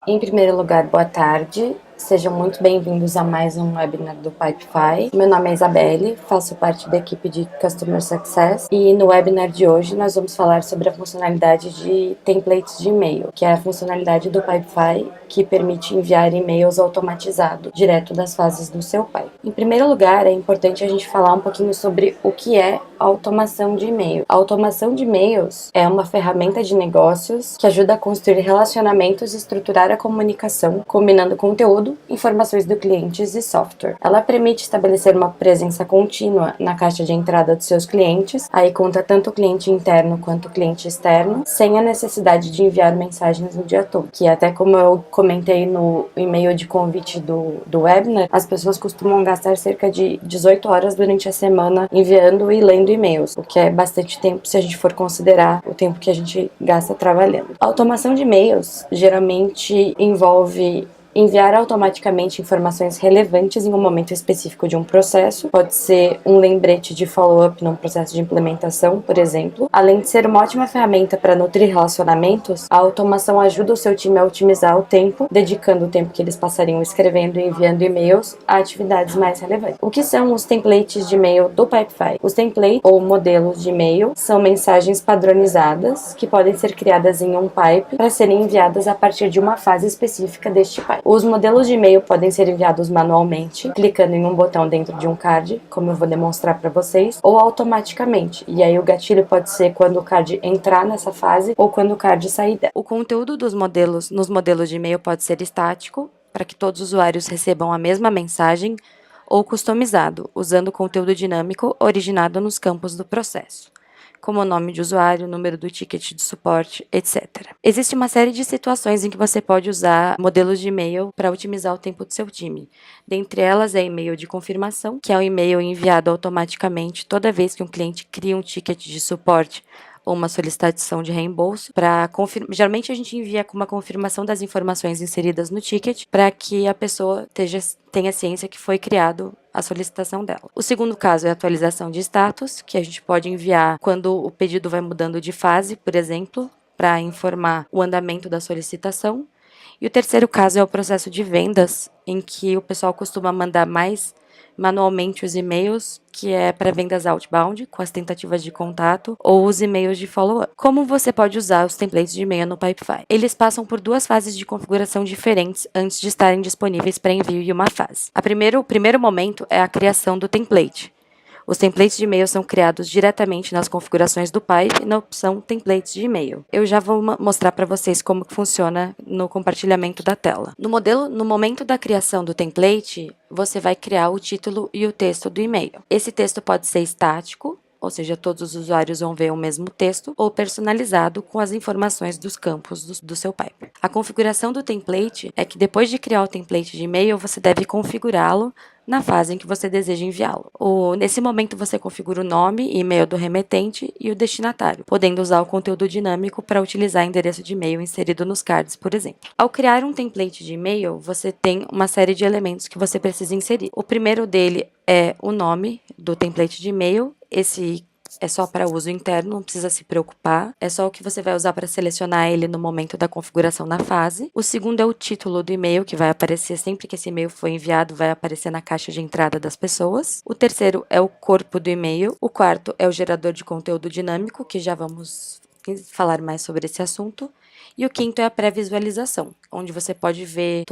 Em primeiro lugar, boa tarde. Sejam muito bem-vindos a mais um webinar do Pipefy. Meu nome é Isabelle, faço parte da equipe de Customer Success e no webinar de hoje nós vamos falar sobre a funcionalidade de templates de e-mail, que é a funcionalidade do Pipefy que permite enviar e-mails automatizados direto das fases do seu Pipe. Em primeiro lugar, é importante a gente falar um pouquinho sobre o que é a automação de e-mail. A automação de e-mails é uma ferramenta de negócios que ajuda a construir relacionamentos e estruturar a comunicação, combinando conteúdo, informações do cliente e software. Ela permite estabelecer uma presença contínua na caixa de entrada dos seus clientes, aí conta tanto o cliente interno quanto o cliente externo, sem a necessidade de enviar mensagens o dia todo, que até como eu comentei no e-mail de convite do webinar, as pessoas costumam gastar cerca de 18 horas durante a semana enviando e lendo e-mails, o que é bastante tempo se a gente for considerar o tempo que a gente gasta trabalhando. A automação de e-mails geralmente envolve enviar automaticamente informações relevantes em um momento específico de um processo, pode ser um lembrete de follow-up num processo de implementação, por exemplo. Além de ser uma ótima ferramenta para nutrir relacionamentos, a automação ajuda o seu time a otimizar o tempo, dedicando o tempo que eles passariam escrevendo e enviando e-mails a atividades mais relevantes. O que são os templates de e-mail do Pipefy? Os templates ou modelos de e-mail são mensagens padronizadas que podem ser criadas em um pipe para serem enviadas a partir de uma fase específica deste pipe. Os modelos de e-mail podem ser enviados manualmente, clicando em um botão dentro de um card, como eu vou demonstrar para vocês, ou automaticamente. E aí o gatilho pode ser quando o card entrar nessa fase ou quando o card sair dela. O conteúdo dos modelos nos modelos de e-mail pode ser estático, para que todos os usuários recebam a mesma mensagem, ou customizado, usando conteúdo dinâmico originado nos campos do processo, como o nome de usuário, número do ticket de suporte, etc. Existe uma série de situações em que você pode usar modelos de e-mail para otimizar o tempo do seu time. Dentre elas é e-mail de confirmação, que é um e-mail enviado automaticamente toda vez que um cliente cria um ticket de suporte ou uma solicitação de reembolso. Geralmente a gente envia com uma confirmação das informações inseridas no ticket para que a pessoa tenha ciência que foi criado a solicitação dela. O segundo caso é a atualização de status, que a gente pode enviar quando o pedido vai mudando de fase, por exemplo, para informar o andamento da solicitação. E o terceiro caso é o processo de vendas, em que o pessoal costuma mandar mais manualmente os e-mails, que é para vendas outbound, com as tentativas de contato, ou os e-mails de follow-up. Como você pode usar os templates de e-mail no Pipefy? Eles passam por duas fases de configuração diferentes antes de estarem disponíveis para envio em uma fase. O primeiro momento é a criação do template. Os templates de e-mail são criados diretamente nas configurações do Pipe na opção Templates de e-mail. Eu já vou mostrar para vocês como que funciona no compartilhamento da tela. No momento da criação do template, você vai criar o título e o texto do e-mail. Esse texto pode ser estático, ou seja, todos os usuários vão ver o mesmo texto, ou personalizado com as informações dos campos do seu pipe. A configuração do template é que depois de criar o template de e-mail, você deve configurá-lo na fase em que você deseja enviá-lo. Nesse momento, você configura o nome e e-mail do remetente e o destinatário, podendo usar o conteúdo dinâmico para utilizar endereço de e-mail inserido nos cards, por exemplo. Ao criar um template de e-mail, você tem uma série de elementos que você precisa inserir. O primeiro dele é o nome do template de e-mail. Esse é só para uso interno, não precisa se preocupar. É só o que você vai usar para selecionar ele no momento da configuração na fase. O segundo é o título do e-mail, que vai aparecer sempre que esse e-mail for enviado, vai aparecer na caixa de entrada das pessoas. O terceiro é o corpo do e-mail. O quarto é o gerador de conteúdo dinâmico, que já vamos falar mais sobre esse assunto. E o quinto é a pré-visualização, onde você pode ver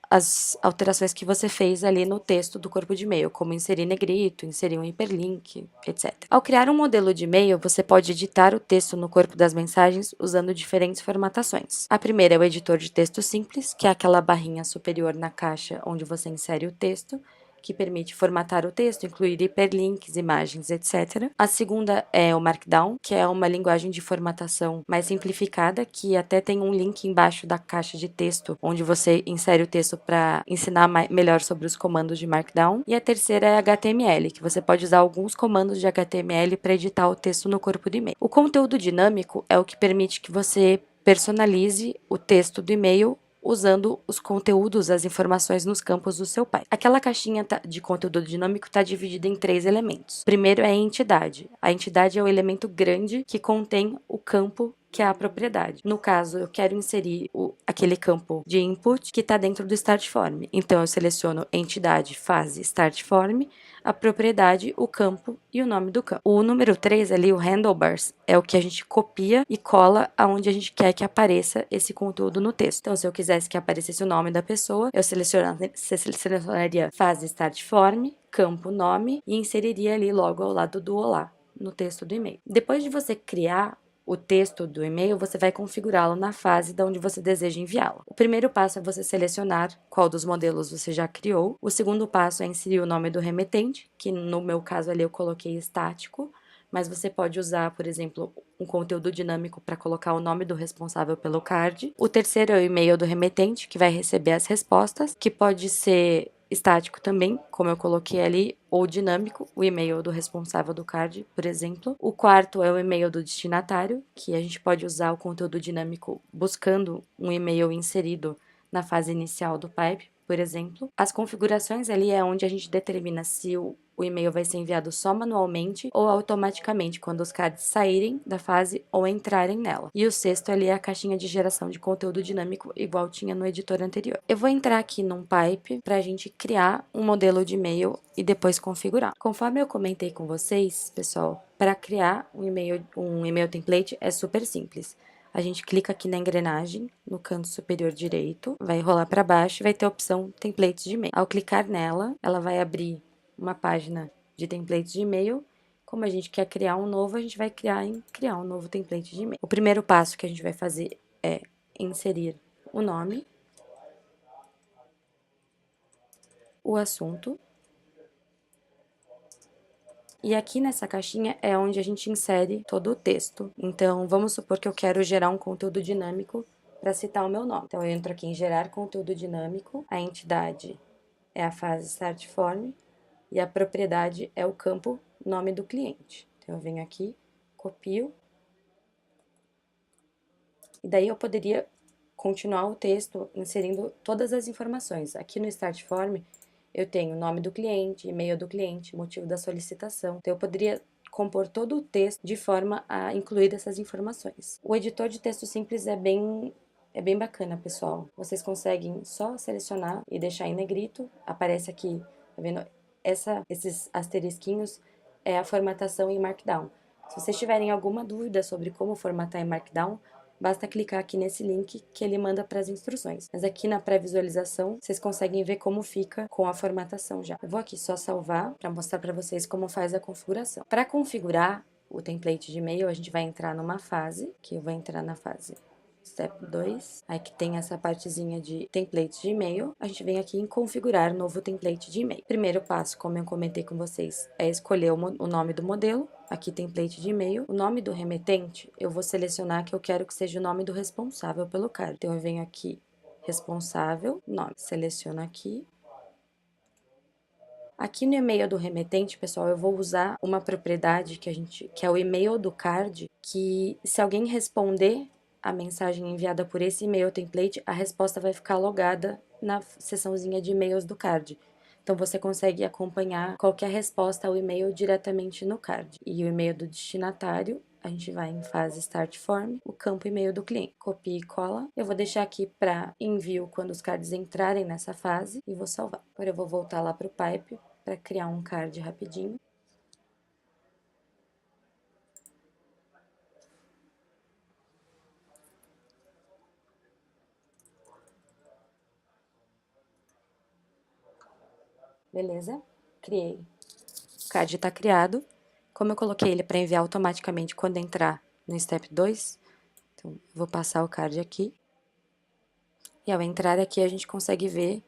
as alterações que você fez ali no texto do corpo de e-mail, como inserir negrito, inserir um hiperlink, etc. Ao criar um modelo de e-mail, você pode editar o texto no corpo das mensagens usando diferentes formatações. A primeira é o editor de texto simples, que é aquela barrinha superior na caixa onde você insere o texto, que permite formatar o texto, incluir hiperlinks, imagens, etc. A segunda é o Markdown, que é uma linguagem de formatação mais simplificada, que até tem um link embaixo da caixa de texto, onde você insere o texto para ensinar melhor sobre os comandos de Markdown. E a terceira é HTML, que você pode usar alguns comandos de HTML para editar o texto no corpo do e-mail. O conteúdo dinâmico é o que permite que você personalize o texto do e-mail usando os conteúdos, as informações nos campos do seu pai. Aquela caixinha de conteúdo dinâmico está dividida em 3 elementos. Primeiro é a entidade. A entidade é o elemento grande que contém o campo que é a propriedade. No caso, eu quero inserir aquele campo de input que está dentro do start form. Então, eu seleciono entidade, fase, start form, a propriedade, o campo e o nome do campo. O número 3 ali, o handlebars, é o que a gente copia e cola aonde a gente quer que apareça esse conteúdo no texto. Então, se eu quisesse que aparecesse o nome da pessoa, eu selecionaria fase, start form, campo, nome e inseriria ali logo ao lado do olá no texto do e-mail. Depois de você criar o texto do e-mail, você vai configurá-lo na fase de onde você deseja enviá-lo. O primeiro passo é você selecionar qual dos modelos você já criou. O segundo passo é inserir o nome do remetente, que no meu caso ali eu coloquei estático, mas você pode usar, por exemplo, um conteúdo dinâmico para colocar o nome do responsável pelo card. O terceiro é o e-mail do remetente, que vai receber as respostas, que pode ser estático também, como eu coloquei ali, ou dinâmico, o e-mail do responsável do card, por exemplo. O quarto é o e-mail do destinatário, que a gente pode usar o conteúdo dinâmico buscando um e-mail inserido na fase inicial do pipe, por exemplo. As configurações ali é onde a gente determina se o e-mail vai ser enviado só manualmente ou automaticamente quando os cards saírem da fase ou entrarem nela. E o sexto ali é a caixinha de geração de conteúdo dinâmico, igual tinha no editor anterior. Eu vou entrar aqui num pipe para a gente criar um modelo de e-mail e depois configurar. Conforme eu comentei com vocês, pessoal, para criar um e-mail template é super simples. A gente clica aqui na engrenagem, no canto superior direito, vai rolar para baixo e vai ter a opção templates de e-mail. Ao clicar nela, ela vai abrir uma página de templates de e-mail. Como a gente quer criar um novo, a gente vai criar um novo template de e-mail. O primeiro passo que a gente vai fazer é inserir o nome, o assunto. E aqui nessa caixinha é onde a gente insere todo o texto. Então, vamos supor que eu quero gerar um conteúdo dinâmico para citar o meu nome. Então, eu entro aqui em gerar conteúdo dinâmico, a entidade é a fase start form e a propriedade é o campo nome do cliente. Então, eu venho aqui, copio, e daí eu poderia continuar o texto inserindo todas as informações. Aqui no start form, eu tenho o nome do cliente, e-mail do cliente, motivo da solicitação. Então, eu poderia compor todo o texto de forma a incluir essas informações. O editor de texto simples é bem bacana, pessoal. Vocês conseguem só selecionar e deixar em negrito. Aparece aqui, tá vendo? Esses asterisquinhos é a formatação em Markdown. Se vocês tiverem alguma dúvida sobre como formatar em Markdown, basta clicar aqui nesse link que ele manda para as instruções. Mas aqui na pré-visualização, vocês conseguem ver como fica com a formatação já. Eu vou aqui só salvar para mostrar para vocês como faz a configuração. Para configurar o template de e-mail, a gente vai entrar numa fase, que eu vou entrar na fase Step 2, aí que tem essa partezinha de template de e-mail, a gente vem aqui em configurar novo template de e-mail. Primeiro passo, como eu comentei com vocês, é escolher o nome do modelo, aqui template de e-mail. O nome do remetente, eu vou selecionar que eu quero que seja o nome do responsável pelo card. Então, eu venho aqui, responsável, nome, seleciono aqui. Aqui no e-mail do remetente, pessoal, eu vou usar uma propriedade que é o e-mail do card, que se alguém responder a mensagem enviada por esse e-mail template, a resposta vai ficar logada na seçãozinha de e-mails do card. Então, você consegue acompanhar qualquer resposta ao e-mail diretamente no card. E o e-mail do destinatário, a gente vai em fase Start Form, o campo e-mail do cliente. Copia e cola. Eu vou deixar aqui para envio quando os cards entrarem nessa fase e vou salvar. Agora eu vou voltar lá para o Pipe para criar um card rapidinho. Beleza? Criei. O card está criado. Como eu coloquei ele para enviar automaticamente quando entrar no Step 2, então vou passar o card aqui. E ao entrar aqui, a gente consegue ver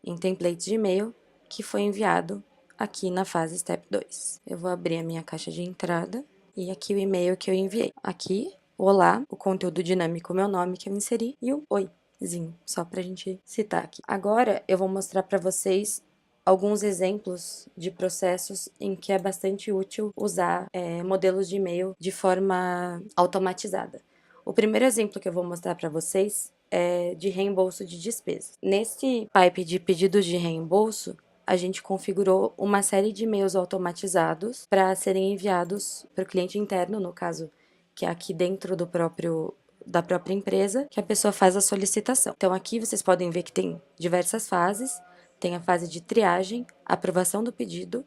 em template de e-mail que foi enviado aqui na fase Step 2. Eu vou abrir a minha caixa de entrada e aqui o e-mail que eu enviei. Aqui, o olá, o conteúdo dinâmico, o meu nome que eu inseri e o oizinho, só pra gente citar aqui. Agora, eu vou mostrar pra vocês alguns exemplos de processos em que é bastante útil usar modelos de e-mail de forma automatizada. O primeiro exemplo que eu vou mostrar para vocês é de reembolso de despesas. Nesse pipe de pedidos de reembolso, a gente configurou uma série de e-mails automatizados para serem enviados para o cliente interno, no caso, que é aqui dentro da própria empresa, que a pessoa faz a solicitação. Então, aqui vocês podem ver que tem diversas fases. Tem a fase de triagem, aprovação do pedido,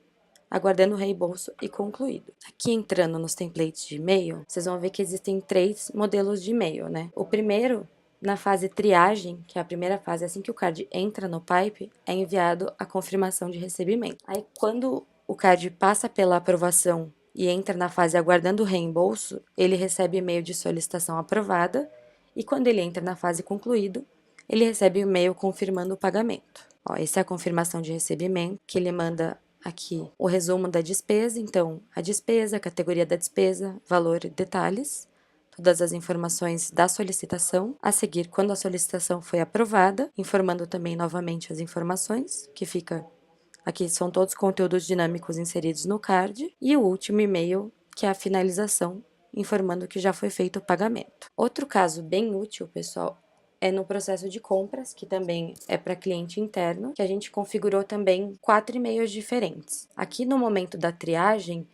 aguardando o reembolso e concluído. Aqui entrando nos templates de e-mail, vocês vão ver que existem 3 modelos de e-mail, né? O primeiro, na fase triagem, que é a primeira fase, assim que o card entra no pipe, é enviado a confirmação de recebimento. Aí, quando o card passa pela aprovação e entra na fase aguardando o reembolso, ele recebe e-mail de solicitação aprovada, e quando ele entra na fase concluído, ele recebe o e-mail confirmando o pagamento. Ó, essa é a confirmação de recebimento, que ele manda aqui o resumo da despesa, então a despesa, a categoria da despesa, valor e detalhes, todas as informações da solicitação. A seguir, quando a solicitação foi aprovada, informando também novamente as informações, que fica aqui, são todos conteúdos dinâmicos inseridos no card. E o último e-mail, que é a finalização, informando que já foi feito o pagamento. Outro caso bem útil, pessoal, é no processo de compras, que também é para cliente interno, que a gente configurou também 4 e-mails diferentes. Aqui no momento da triagem,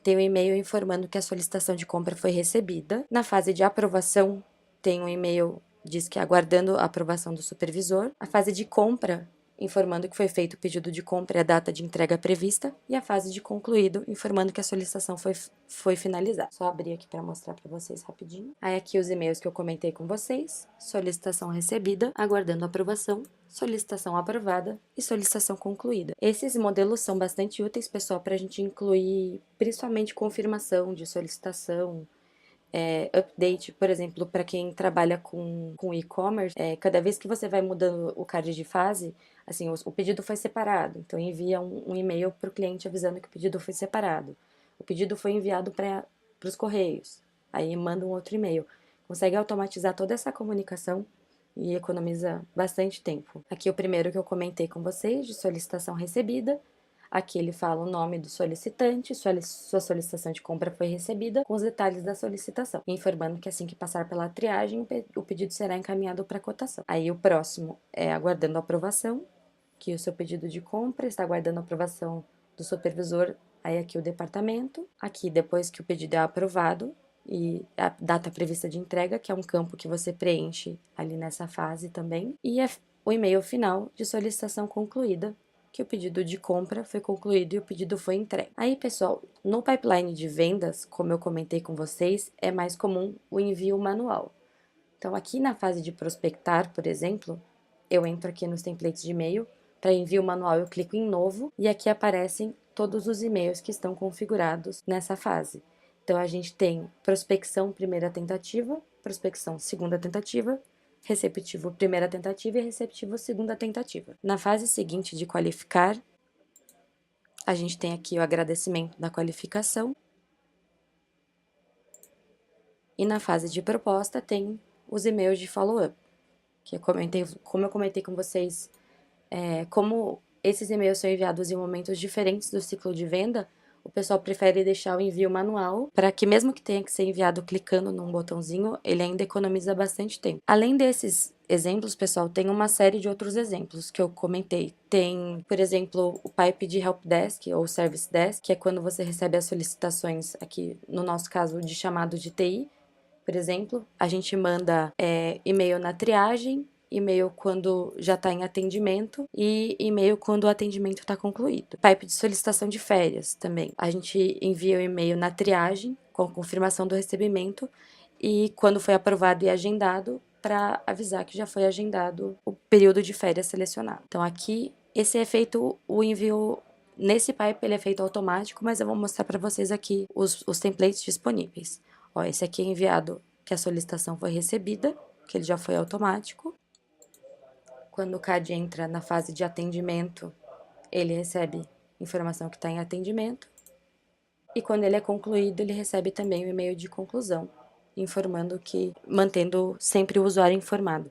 tem um e-mail informando que a solicitação de compra foi recebida. Na fase de aprovação, tem um e-mail diz que aguardando a aprovação do supervisor. A fase de compra, informando que foi feito o pedido de compra e a data de entrega prevista. E a fase de concluído, informando que a solicitação foi finalizada. Só abrir aqui para mostrar para vocês rapidinho. Aí aqui os e-mails que eu comentei com vocês. Solicitação recebida, aguardando aprovação, solicitação aprovada e solicitação concluída. Esses modelos são bastante úteis, pessoal, para a gente incluir principalmente confirmação de solicitação, update, por exemplo, para quem trabalha com e-commerce, cada vez que você vai mudando o card de fase, assim, o pedido foi separado, então envia um e-mail para o cliente avisando que o pedido foi separado. O pedido foi enviado para os correios, aí manda um outro e-mail. Consegue automatizar toda essa comunicação e economiza bastante tempo. Aqui o primeiro que eu comentei com vocês, de solicitação recebida. Aqui ele fala o nome do solicitante, sua solicitação de compra foi recebida, com os detalhes da solicitação, informando que assim que passar pela triagem, o pedido será encaminhado para cotação. Aí o próximo é aguardando a aprovação, que o seu pedido de compra está aguardando a aprovação do supervisor, aí aqui o departamento. Aqui, depois que o pedido é aprovado, e a data prevista de entrega, que é um campo que você preenche ali nessa fase também, e o e-mail final de solicitação concluída, que o pedido de compra foi concluído e o pedido foi entregue. Aí, pessoal, no pipeline de vendas, como eu comentei com vocês, é mais comum o envio manual. Então, aqui na fase de prospectar, por exemplo, eu entro aqui nos templates de e-mail, para envio manual eu clico em novo e aqui aparecem todos os e-mails que estão configurados nessa fase. Então, a gente tem prospecção primeira tentativa, prospecção segunda tentativa, receptivo primeira tentativa e receptivo segunda tentativa. Na fase seguinte de qualificar, a gente tem aqui o agradecimento da qualificação. E na fase de proposta tem os e-mails de follow-up, que como eu comentei com vocês, como esses e-mails são enviados em momentos diferentes do ciclo de venda, o pessoal prefere deixar o envio manual, para que mesmo que tenha que ser enviado clicando num botãozinho, ele ainda economiza bastante tempo. Além desses exemplos, pessoal, tem uma série de outros exemplos que eu comentei. Tem, por exemplo, o pipe de helpdesk ou service desk, que é quando você recebe as solicitações, aqui no nosso caso, de chamado de TI, por exemplo, a gente manda e-mail na triagem, e-mail quando já está em atendimento e e-mail quando o atendimento está concluído. Pipe de solicitação de férias também. A gente envia o e-mail na triagem com confirmação do recebimento e quando foi aprovado e agendado para avisar que já foi agendado o período de férias selecionado. Então aqui esse é feito o envio. Nesse pipe ele é feito automático, mas eu vou mostrar para vocês aqui os templates disponíveis. Ó, esse aqui é enviado que a solicitação foi recebida, que ele já foi automático. Quando o CAD entra na fase de atendimento, ele recebe informação que está em atendimento. E quando ele é concluído, ele recebe também o e-mail de conclusão, informando que, mantendo sempre o usuário informado.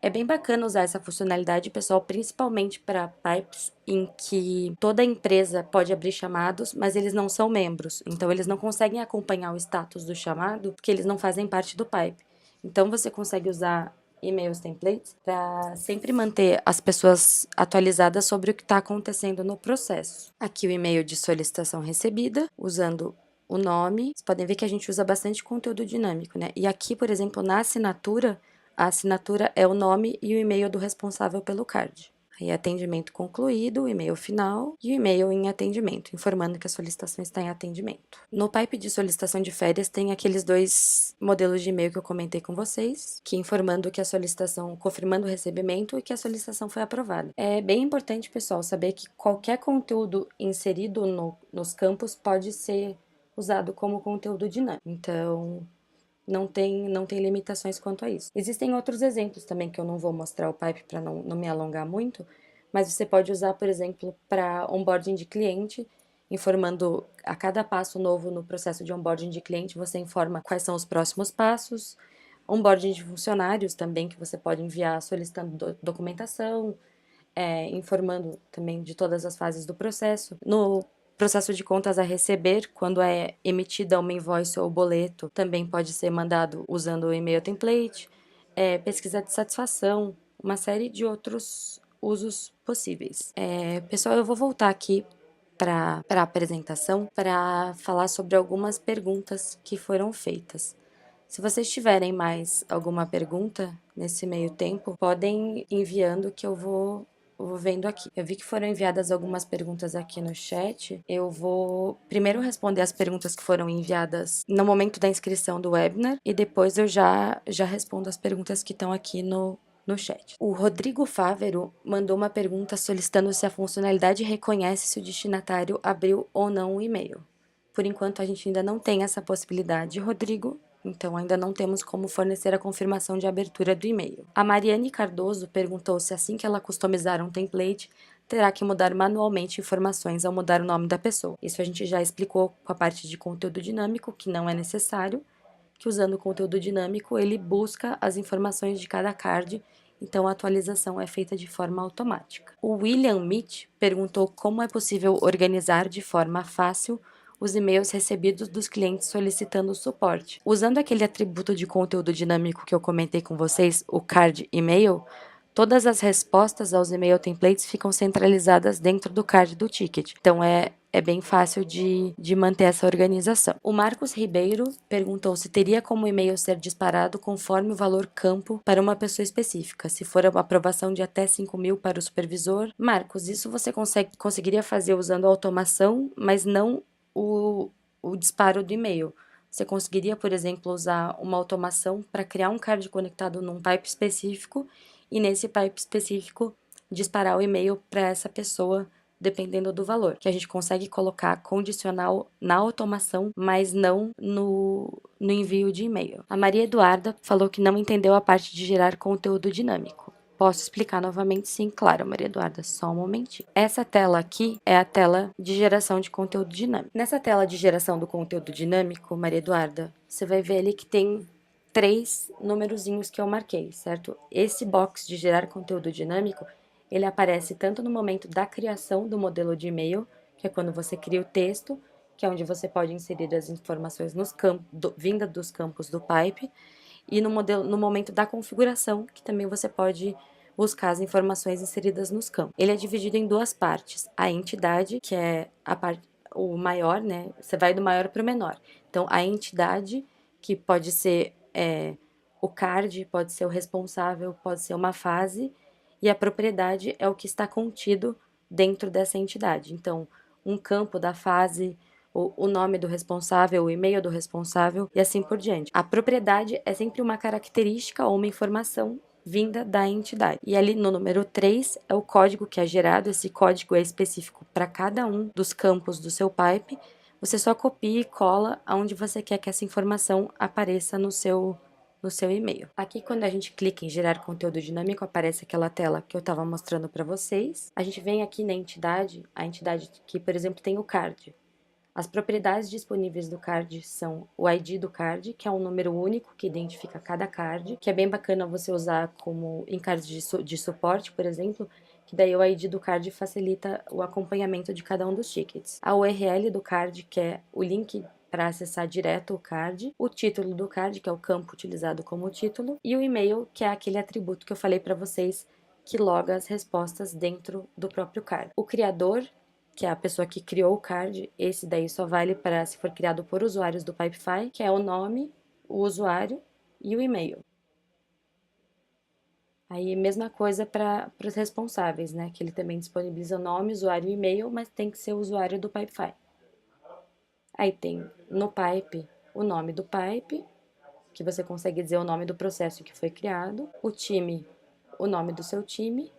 É bem bacana usar essa funcionalidade, pessoal, principalmente para pipes em que toda a empresa pode abrir chamados, mas eles não são membros. Então, eles não conseguem acompanhar o status do chamado, porque eles não fazem parte do pipe. Então, você consegue usar e-mails templates para sempre manter as pessoas atualizadas sobre o que está acontecendo no processo. Aqui o e-mail de solicitação recebida, usando o nome. Vocês podem ver que a gente usa bastante conteúdo dinâmico, né? E aqui, por exemplo, na assinatura, a assinatura é o nome e o e-mail do responsável pelo card. Aí, atendimento concluído, o e-mail final e o e-mail em atendimento, informando que a solicitação está em atendimento. No pipe de solicitação de férias tem aqueles dois modelos de e-mail que eu comentei com vocês, que informando que a solicitação, confirmando o recebimento e que a solicitação foi aprovada. É bem importante, pessoal, saber que qualquer conteúdo inserido nos campos pode ser usado como conteúdo dinâmico. Então, não tem limitações quanto a isso. Existem outros exemplos também que eu não vou mostrar o pipe para não me alongar muito, mas você pode usar, por exemplo, para onboarding de cliente, informando a cada passo novo no processo de onboarding de cliente, você informa quais são os próximos passos. Onboarding de funcionários também, que você pode enviar solicitando documentação, informando também de todas as fases do processo. No processo de contas a receber, quando é emitida uma invoice ou boleto, também pode ser mandado usando o e-mail template, pesquisa de satisfação, uma série de outros usos possíveis. Pessoal, eu vou voltar aqui para a apresentação para falar sobre algumas perguntas que foram feitas. Se vocês tiverem mais alguma pergunta nesse meio tempo, podem ir enviando que eu vou vendo aqui. Eu vi que foram enviadas algumas perguntas aqui no chat. Eu vou primeiro responder as perguntas que foram enviadas no momento da inscrição do webinar e depois eu já respondo as perguntas que estão aqui no chat. O Rodrigo Fávero mandou uma pergunta solicitando se a funcionalidade reconhece se o destinatário abriu ou não o e-mail. Por enquanto, a gente ainda não tem essa possibilidade, Rodrigo. Então, ainda não temos como fornecer a confirmação de abertura do e-mail. A Mariane Cardoso perguntou se assim que ela customizar um template, terá que mudar manualmente informações ao mudar o nome da pessoa. Isso a gente já explicou com a parte de conteúdo dinâmico, que não é necessário, que usando o conteúdo dinâmico, ele busca as informações de cada card, então a atualização é feita de forma automática. O William Mitch perguntou como é possível organizar de forma fácil os e-mails recebidos dos clientes solicitando suporte. Usando aquele atributo de conteúdo dinâmico que eu comentei com vocês, o card e-mail, todas as respostas aos e-mail templates ficam centralizadas dentro do card do ticket. Então, é bem fácil de manter essa organização. O Marcos Ribeiro perguntou se teria como o e-mail ser disparado conforme o valor campo para uma pessoa específica, se for uma aprovação de até 5.000 para o supervisor. Marcos, isso você conseguiria fazer usando automação, mas não o disparo do e-mail. Você conseguiria, por exemplo, usar uma automação para criar um card conectado num pipe específico e nesse pipe específico disparar o e-mail para essa pessoa, dependendo do valor, que a gente consegue colocar condicional na automação, mas não no envio de e-mail. A Maria Eduarda falou que não entendeu a parte de gerar conteúdo dinâmico. Posso explicar novamente? Sim, claro, Maria Eduarda, só um momentinho. Essa tela aqui é a tela de geração de conteúdo dinâmico. Nessa tela de geração do conteúdo dinâmico, Maria Eduarda, você vai ver ali que tem 3 numerozinhos que eu marquei, certo? Esse box de gerar conteúdo dinâmico, ele aparece tanto no momento da criação do modelo de e-mail, que é quando você cria o texto, que é onde você pode inserir as informações nos campos, vinda dos campos do pipe, e no momento da configuração, que também você pode buscar as informações inseridas nos campos. Ele é dividido em 2 partes. A entidade, que é o maior, né? Você vai do maior para o menor. Então, a entidade, que pode ser o card, pode ser o responsável, pode ser uma fase, e a propriedade é o que está contido dentro dessa entidade. Então, um campo da fase, o nome do responsável, o e-mail do responsável e assim por diante. A propriedade é sempre uma característica ou uma informação vinda da entidade. E ali no número 3 é o código que é gerado, esse código é específico para cada um dos campos do seu pipe. Você só copia e cola aonde você quer que essa informação apareça no seu e-mail. Aqui, quando a gente clica em gerar conteúdo dinâmico, aparece aquela tela que eu estava mostrando para vocês. A gente vem aqui na entidade, a entidade que, por exemplo, tem o card. As propriedades disponíveis do card são o ID do card, que é um número único que identifica cada card, que é bem bacana você usar como em cards de suporte, por exemplo, que daí o ID do card facilita o acompanhamento de cada um dos tickets. A URL do card, que é o link para acessar direto o card, o título do card, que é o campo utilizado como título, e o e-mail, que é aquele atributo que eu falei para vocês que loga as respostas dentro do próprio card. O criador, que é a pessoa que criou o card. Esse daí só vale para se for criado por usuários do Pipefy, que é o nome, o usuário e o e-mail. Aí, mesma coisa para os responsáveis, né? Que ele também disponibiliza o nome, usuário e e-mail, mas tem que ser o usuário do Pipefy. Aí tem no Pipe o nome do Pipe, que você consegue dizer o nome do processo que foi criado, o time, o nome do seu time,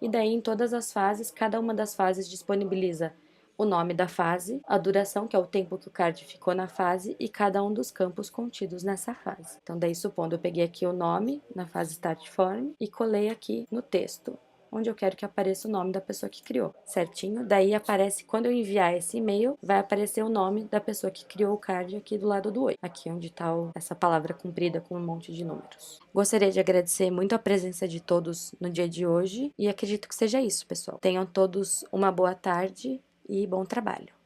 e daí em todas as fases, cada uma das fases disponibiliza o nome da fase, a duração, que é o tempo que o card ficou na fase, e cada um dos campos contidos nessa fase. Então, daí, supondo, eu peguei aqui o nome na fase Start Form e colei aqui no texto, onde eu quero que apareça o nome da pessoa que criou, certinho? Daí aparece, quando eu enviar esse e-mail, vai aparecer o nome da pessoa que criou o card aqui do lado do oi, aqui onde tá essa palavra comprida com um monte de números. Gostaria de agradecer muito a presença de todos no dia de hoje e acredito que seja isso, pessoal. Tenham todos uma boa tarde e bom trabalho.